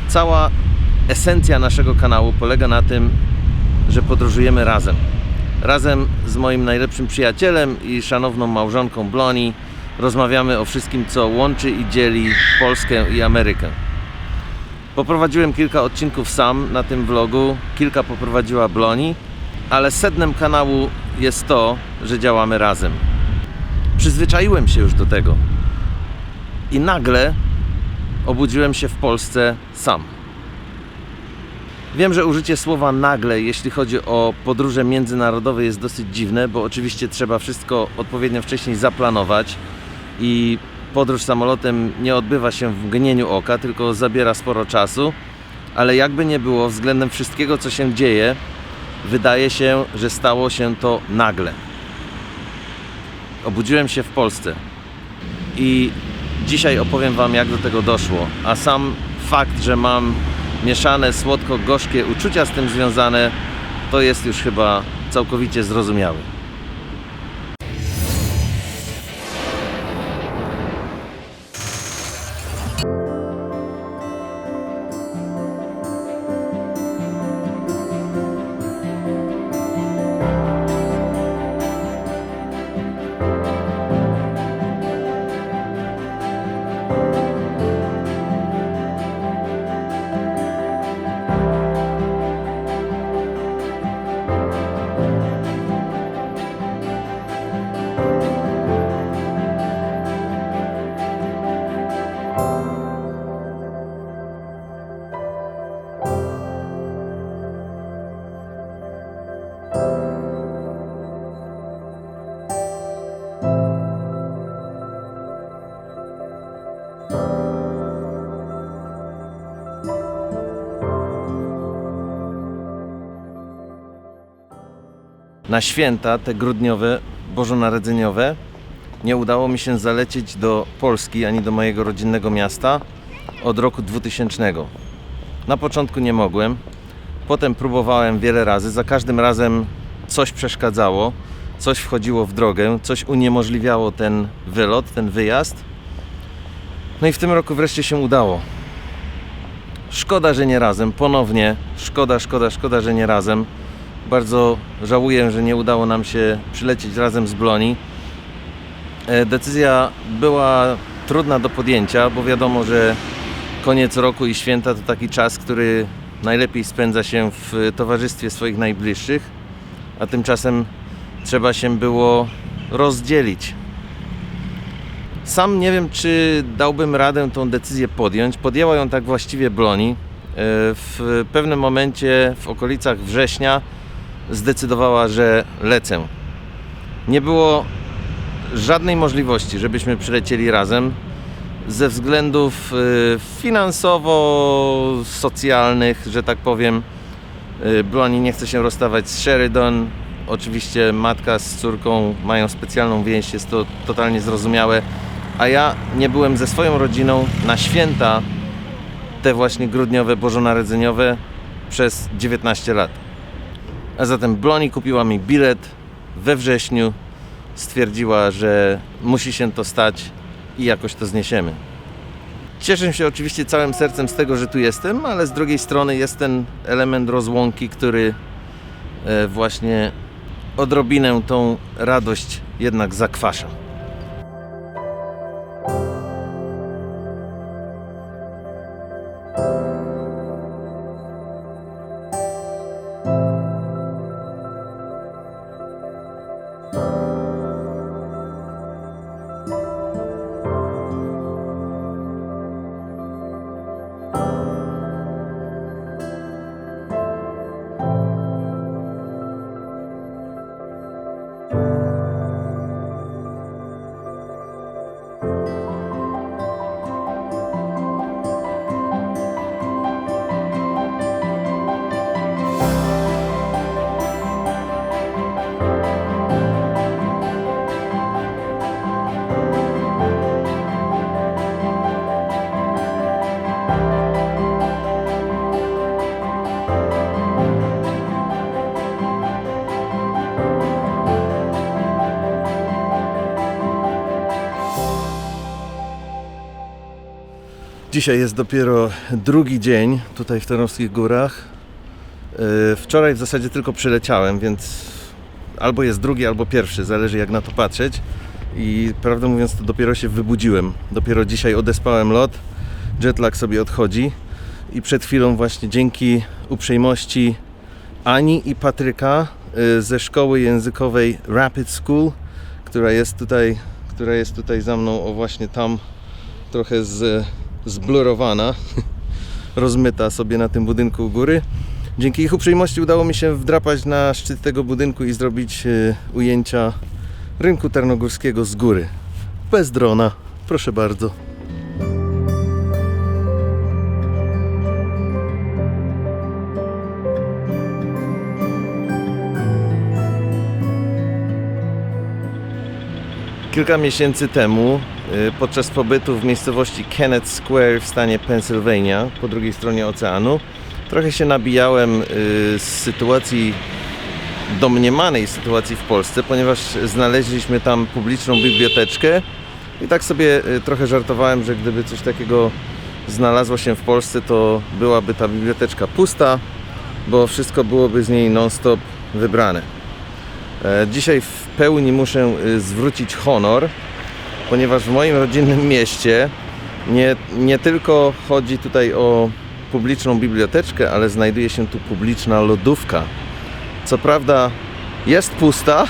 Cała esencja naszego kanału polega na tym, że podróżujemy razem. Razem z moim najlepszym przyjacielem i szanowną małżonką Bloni rozmawiamy o wszystkim, co łączy i dzieli Polskę i Amerykę. Poprowadziłem kilka odcinków sam na tym vlogu, kilka poprowadziła Bloni, ale sednem kanału jest to, że działamy razem. Przyzwyczaiłem się już do tego i nagle obudziłem się w Polsce sam. Wiem, że użycie słowa nagle, jeśli chodzi o podróże międzynarodowe, jest dosyć dziwne, bo oczywiście trzeba wszystko odpowiednio wcześniej zaplanować i podróż samolotem nie odbywa się w mgnieniu oka, tylko zabiera sporo czasu, ale jakby nie było, względem wszystkiego, co się dzieje, wydaje się, że stało się to nagle. Obudziłem się w Polsce i dzisiaj opowiem Wam, jak do tego doszło, a sam fakt, że mam mieszane słodko-gorzkie uczucia z tym związane, to jest już chyba całkowicie zrozumiałe. Na święta te grudniowe, bożonarodzeniowe, nie udało mi się zalecieć do Polski ani do mojego rodzinnego miasta od roku 2000. Na początku nie mogłem, potem próbowałem wiele razy, za każdym razem coś przeszkadzało, coś wchodziło w drogę, coś uniemożliwiało ten wylot, ten wyjazd. No i w tym roku wreszcie się udało. Szkoda, że nie razem, ponownie szkoda, że nie razem. Bardzo żałuję, że nie udało nam się przylecieć razem z Bloni. Decyzja była trudna do podjęcia, bo wiadomo, że koniec roku i święta to taki czas, który najlepiej spędza się w towarzystwie swoich najbliższych, a tymczasem trzeba się było rozdzielić. Sam nie wiem, czy dałbym radę tą decyzję podjąć. Podjęła ją tak właściwie Bloni. W pewnym momencie, w okolicach września, zdecydowała, że lecę. Nie było żadnej możliwości, żebyśmy przylecieli razem ze względów finansowo-socjalnych, że tak powiem. Bloni nie chce się rozstawać z Sheridan. Oczywiście matka z córką mają specjalną więź, jest to totalnie zrozumiałe, a ja nie byłem ze swoją rodziną na święta te właśnie grudniowe, bożonarodzeniowe przez 19 lat. A zatem Bloni kupiła mi bilet we wrześniu, stwierdziła, że musi się to stać i jakoś to zniesiemy. Cieszę się oczywiście całym sercem z tego, że tu jestem, ale z drugiej strony jest ten element rozłąki, który właśnie odrobinę tą radość jednak zakwasza. Dzisiaj jest dopiero drugi dzień tutaj w Tarnowskich Górach. Wczoraj w zasadzie tylko przyleciałem, więc albo jest drugi, albo pierwszy, zależy jak na to patrzeć. I prawdę mówiąc to dopiero się wybudziłem. Dopiero dzisiaj odespałem lot, jetlag sobie odchodzi i przed chwilą właśnie dzięki uprzejmości Ani i Patryka ze szkoły językowej Rapid School, która jest tutaj za mną, o właśnie tam trochę zblurowana, rozmyta sobie na tym budynku u góry. Dzięki ich uprzejmości udało mi się wdrapać na szczyt tego budynku i zrobić ujęcia rynku tarnogórskiego z góry. Bez drona, proszę bardzo. Kilka miesięcy temu, podczas pobytu w miejscowości Kennett Square w stanie Pennsylvania, po drugiej stronie oceanu, trochę się nabijałem z sytuacji, domniemanej sytuacji w Polsce, ponieważ znaleźliśmy tam publiczną biblioteczkę i tak sobie trochę żartowałem, że gdyby coś takiego znalazło się w Polsce, to byłaby ta biblioteczka pusta, bo wszystko byłoby z niej non-stop wybrane. Dzisiaj w pełni muszę zwrócić honor, ponieważ w moim rodzinnym mieście nie tylko chodzi tutaj o publiczną biblioteczkę, ale znajduje się tu publiczna lodówka. Co prawda jest pusta,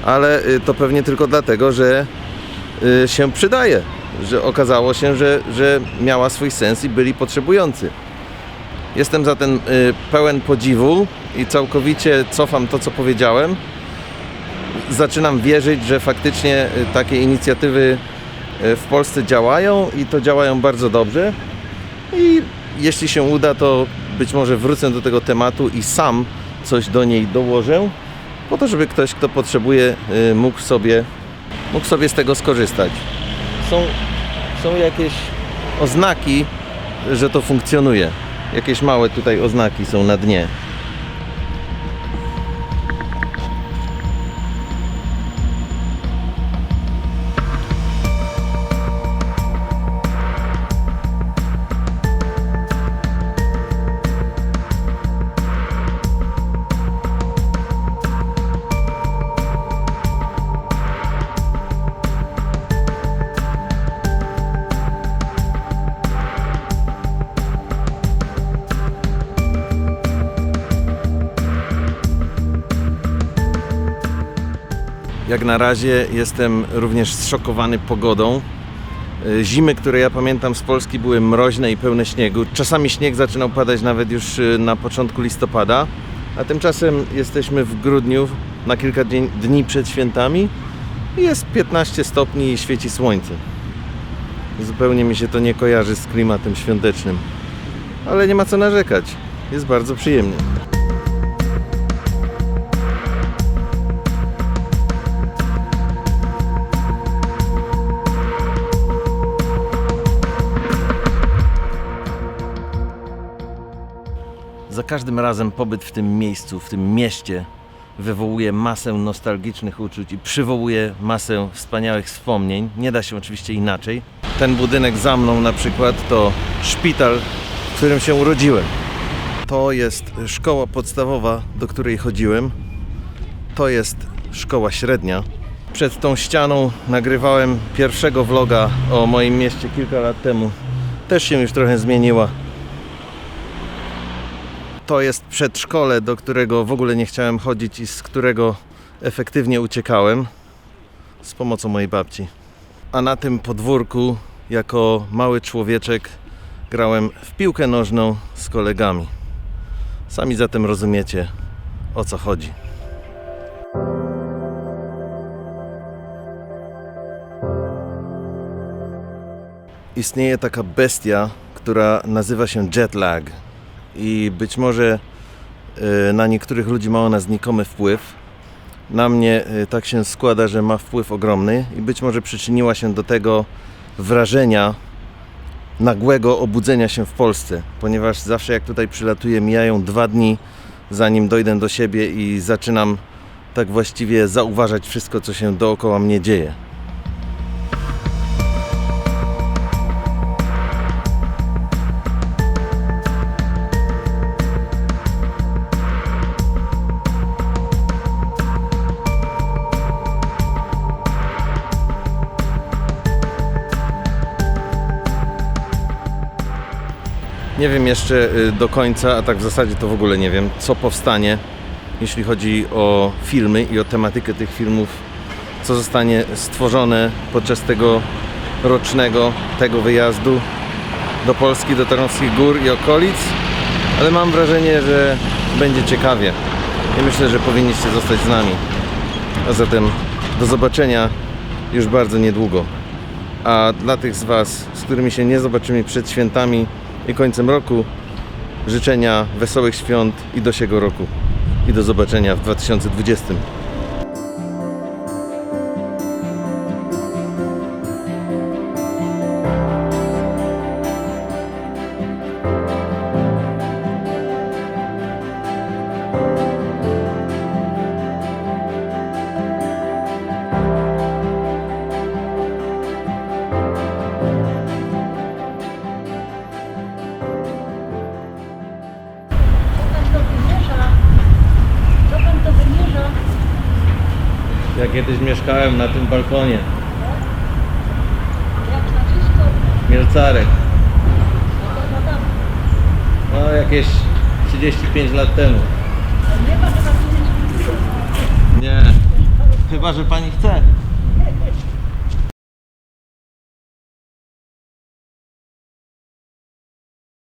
ale to pewnie tylko dlatego, że się przydaje, że okazało się, że miała swój sens i byli potrzebujący. Jestem zatem pełen podziwu i całkowicie cofam to, co powiedziałem. Zaczynam wierzyć, że faktycznie takie inicjatywy w Polsce działają i to działają bardzo dobrze. I jeśli się uda, to być może wrócę do tego tematu i sam coś do niej dołożę, po to, żeby ktoś, kto potrzebuje, mógł sobie z tego skorzystać. Są jakieś oznaki, że to funkcjonuje. Jakieś małe tutaj oznaki są na dnie. Jak na razie jestem również zszokowany pogodą. Zimy, które ja pamiętam z Polski, były mroźne i pełne śniegu. Czasami śnieg zaczynał padać nawet już na początku listopada, a tymczasem jesteśmy w grudniu, na kilka dni przed świętami i jest 15 stopni i świeci słońce. Zupełnie mi się to nie kojarzy z klimatem świątecznym, ale nie ma co narzekać, jest bardzo przyjemnie. Za każdym razem pobyt w tym miejscu, w tym mieście wywołuje masę nostalgicznych uczuć i przywołuje masę wspaniałych wspomnień. Nie da się oczywiście inaczej. Ten budynek za mną na przykład to szpital, w którym się urodziłem. To jest szkoła podstawowa, do której chodziłem. To jest szkoła średnia. Przed tą ścianą nagrywałem pierwszego vloga o moim mieście kilka lat temu. Też się już trochę zmieniła. To jest przedszkole, do którego w ogóle nie chciałem chodzić i z którego efektywnie uciekałem z pomocą mojej babci. A na tym podwórku jako mały człowieczek grałem w piłkę nożną z kolegami. Sami zatem rozumiecie, o co chodzi. Istnieje taka bestia, która nazywa się jetlag. I być może na niektórych ludzi ma ona znikomy wpływ. Na mnie tak się składa, że ma wpływ ogromny i być może przyczyniła się do tego wrażenia nagłego obudzenia się w Polsce, ponieważ zawsze jak tutaj przylatuję, mijają 2 dni, zanim dojdę do siebie i zaczynam tak właściwie zauważać wszystko, co się dookoła mnie dzieje. Nie wiem jeszcze do końca, a tak w zasadzie to w ogóle nie wiem, co powstanie, jeśli chodzi o filmy i o tematykę tych filmów, co zostanie stworzone podczas tego rocznego wyjazdu do Polski, do Tarnowskich Gór i okolic, ale mam wrażenie, że będzie ciekawie i myślę, że powinniście zostać z nami. A zatem do zobaczenia już bardzo niedługo. A dla tych z Was, z którymi się nie zobaczymy przed świętami i końcem roku, życzenia wesołych świąt i do siego roku. I do zobaczenia w 2020. Ja kiedyś mieszkałem na tym balkonie. Mielcarek. No jakieś 35 lat temu. Nie, chyba że pani chce.